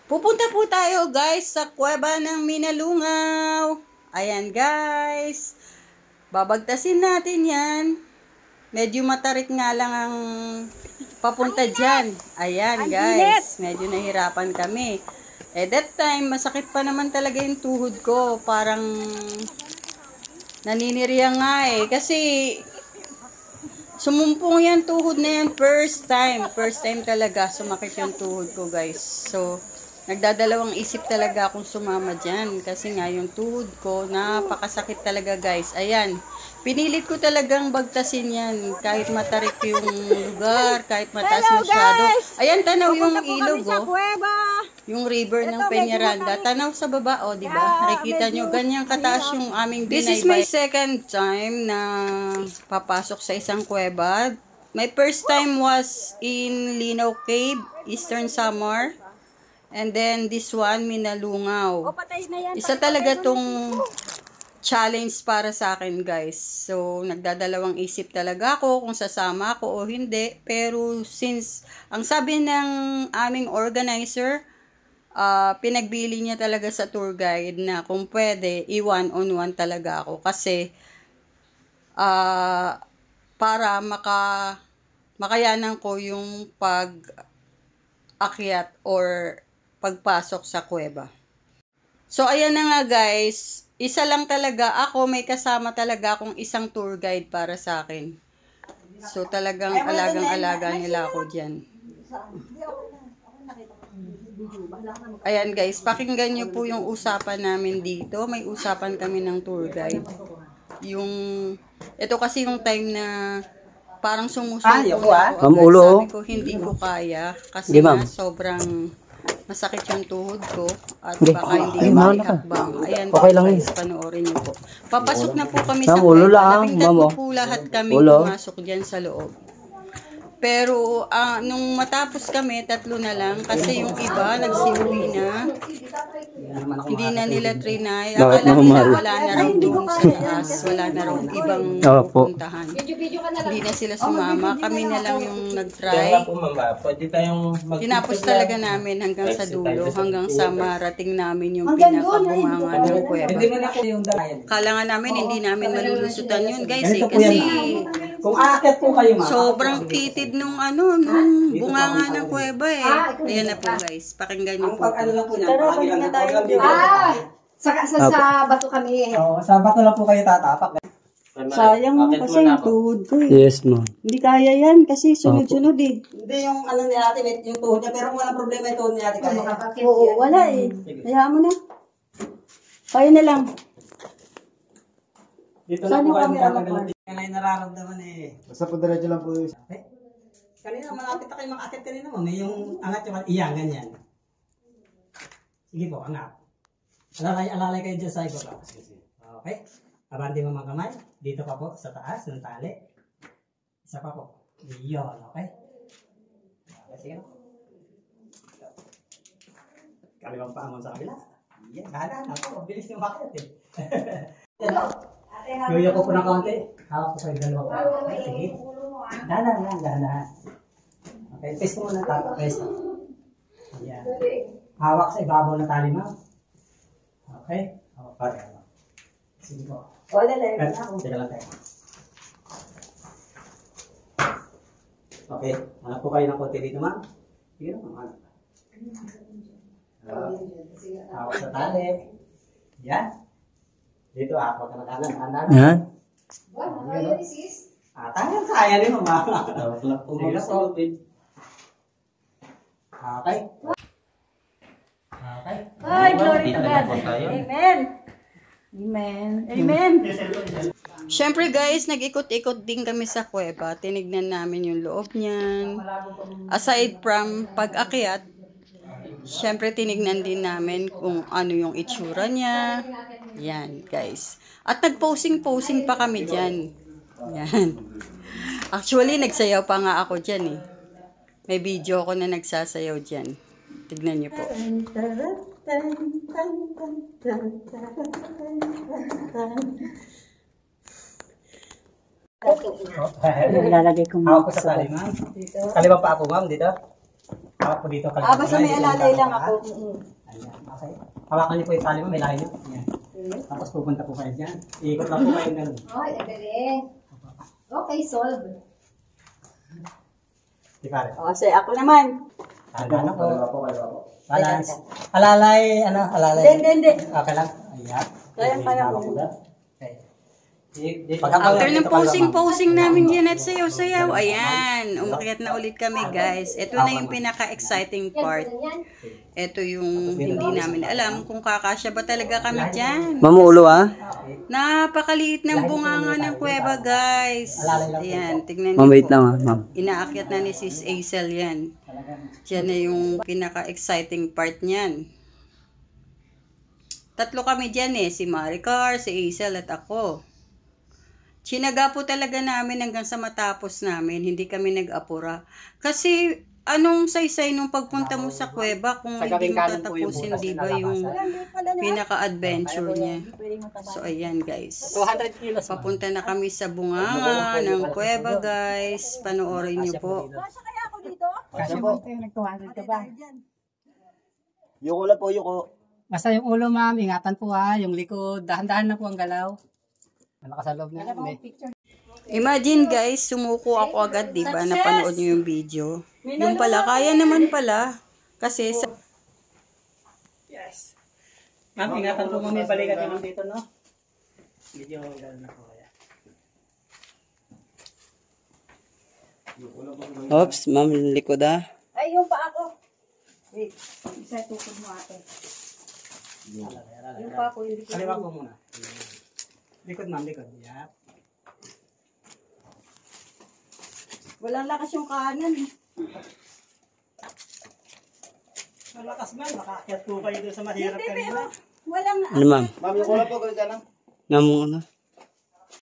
Pupunta po tayo guys sa kuweba ng Minalungaw. Ayan guys. Babagtasin natin yan. Medyo matarik nga lang ang papunta dyan. Ayan guys. Medyo nahirapan kami. That time, masakit pa naman talaga yung tuhod ko. Parang naniniriya nga eh. Kasi sumumpong yan tuhod na yan first time. First time talaga sumakit yung tuhod ko guys. So, nagdadalawang isip talaga akong sumama dyan. Kasi nga yung tuhod ko, napakasakit talaga guys. Ayan. Pinilit ko talagang bagtasin yan. Kahit matarik yung lugar, kahit mataas masyado. Ayan, tanaw yung ilog oh. Yung river ng Peñaranda. Tanaw sa baba, oh, di ba? Nakikita nyo, ganyan kataas yung aming binay. This is my second time na papasok sa isang kuweba. My first time was in Linaw Cave, Eastern Samar. And then this one, Minalungaw. Isa talaga tong challenge para sa akin, guys. So, nagdadalawang isip talaga ako kung sasama ako o hindi. Pero since ang sabi ng aming organizer, pinagbili niya talaga sa tour guide na kung pwede, i-one-on-one talaga ako. Kasi, para makayanan ko yung pag-akyat or pagpasok sa kuweba. So, ayan na nga guys. Isa lang talaga ako, may kasama talaga akong isang tour guide para sa akin. So, talagang alagang-alaga nila ako dyan. Ayan guys, pakinggan nyo po yung usapan namin dito. May usapan kami ng tour guide. Ito kasi yung time na parang sumusuko na ako. Sabi ko, hindi ko kaya. Kasi sobrang masakit yung tuhod ko. At baka hindi ko maihakbang. Ayan po guys, panoorin nyo po. Papasok na po kami sa kuweba. 13 po lahat kami pumasok dyan sa loob. Pero, nung matapos kami, 3 na lang. Kasi yung iba, nagsiuwi na. Hindi na nila trinay. Akala nila wala na raw doon sa taas. Wala na raw ibang puntahan. Hindi na sila sumama. Kami na lang yung nag-try. Tinapos talaga namin hanggang sa dulo. Hanggang sa marating namin yung pinakabunganga ng kuweba. Kala nga namin, hindi namin malulusutan yun guys eh. Kasi kung aakyat po kayo, sobrang kitid nung bunganga ng kuweba eh. Ayan na po guys. Pakinggan niyo po. Sa bato kami. Oo, sa bato lang po kayo tatapak. Sayang mo kasi yung tuhod ko eh. Yes, ma'am. Hindi kaya yan kasi sunod-sunod eh. Hindi yung ni ate, yung tuhod niya, pero walang problema yung tuhod ni ate kaya. Oo, wala eh. Hayaan mo na. Kaya na lang. Dito lang po kayo magtatagal. Yan ay nararamdaman eh. Basta po diretso lang po yun. Kanina, malapit na kayo makakit kanina mo. May yung angat yung iyan, ganyan. Sige po, angat. Alalay kayo dyan sa ibaba. Okay. Abante mo mga kamay. Dito pa po, sa taas, ng tali. Isa pa po. Iyon, okay. Okay, sige na. Kami bang paamon sa kabila? Iyan, dahan ako. Bilis yung makit eh. Yuyo ko po ng konti. Hawak ko sa dalawa pa. Okay, sige. Dahan. Okay, test mo muna tayo. Test. Ayan. Hawak sa ibabaw na tali, ma'am. Okay? Okay. Sige po. Wala lang. Teka lang tayo. Okay. Hanap po kayo ng konti dito, ma'am. Sige na, hawak sa tali. Yan. Dito, hawak ka na kanan. Yan. Tangan kaya rin, ma'am. Sige na po. Okay. Okay. Ay, glory to God. Amen. Amen. Amen. Siyempre guys, nag-ikot-ikot din kami sa kuweba. Tinignan namin yung loob niyan. Aside from pag-akyat, siyempre tinignan din namin kung ano yung itsura niya. Yan guys. At nag-posing-posing pa kami dyan. Yan. Actually, nagsayaw pa nga ako dyan eh. May video ako na nagsasayaw dyan. Tignan niyo po. Lalagay ko ma'am. Hawak ko sa tali, ma'am. Kaliwa pa ako, ma'am, dito. Hawak po dito. Basta may alalay lang ako. Ayan, okay. Hawakan niyo po yung tali mo, may lahi niyo. Ayan. Tapos pupunta po kayo dyan. Iikot lang po kayo ganun. Ay, ang galing. Okay, solve. Di pare. Kasi ako naman. Ano po? Balance. Alalay, alalay. Hindi. Okay lang. Ayan. Kaya mo. Okay. After ng posing namin yan at sayaw-sayaw, ayan, umakyat na ulit kami guys. Ito na yung pinaka-exciting part. Ito yung hindi namin alam kung kakasya ba talaga kami dyan. Mamuulo Napakaliit ng bunganga ng kuweba guys. Ayan, tignan Ma'am, wait niyo po. lang ma'am. Inaakyat na ni Sis Aisel yan. Yan na yung pinaka-exciting part niyan. Tatlo kami dyan si Maricar, si Aisel at ako. Chinaga po talaga namin hanggang sa matapos namin, hindi kami nag-apura. Kasi anong saysay nung pagpunta mo sa kuweba kung hindi mo tatapusin, di ba yung pinaka-adventure niya. So ayan guys. 200 kilos. Papunta na kami sa bunganga ng kuweba guys. Panoorin niyo po. Kasi po. Yuko lang po, yuko. Basta yung ulo ma'am, ingatan po yung likod, dahan-dahan na po ang galaw. Malakas sa loob na Imagine guys, sumuko ako agad, di ba? Napanood niyo yung video. Yung pala, kaya naman pala. Kasi sa... Yes. Ma'am, ingatan po ma'am, may balikan naman dito, no? Medyo gano'n na po kaya. Oops, ma'am, likod Ay, yung pa ako. Wait, isa tukod mo ate. Yung pa ako, yung likod Kaliwa mo. po muna. Likod ma'am, likod. Yeah. Walang lakas yung kanan. Malakas ma'am, makaakyat po kayo doon sa mahirap kanina. Walang Ano ma'am? Ma'am, yung cola po, gawin ka lang. Namong ano?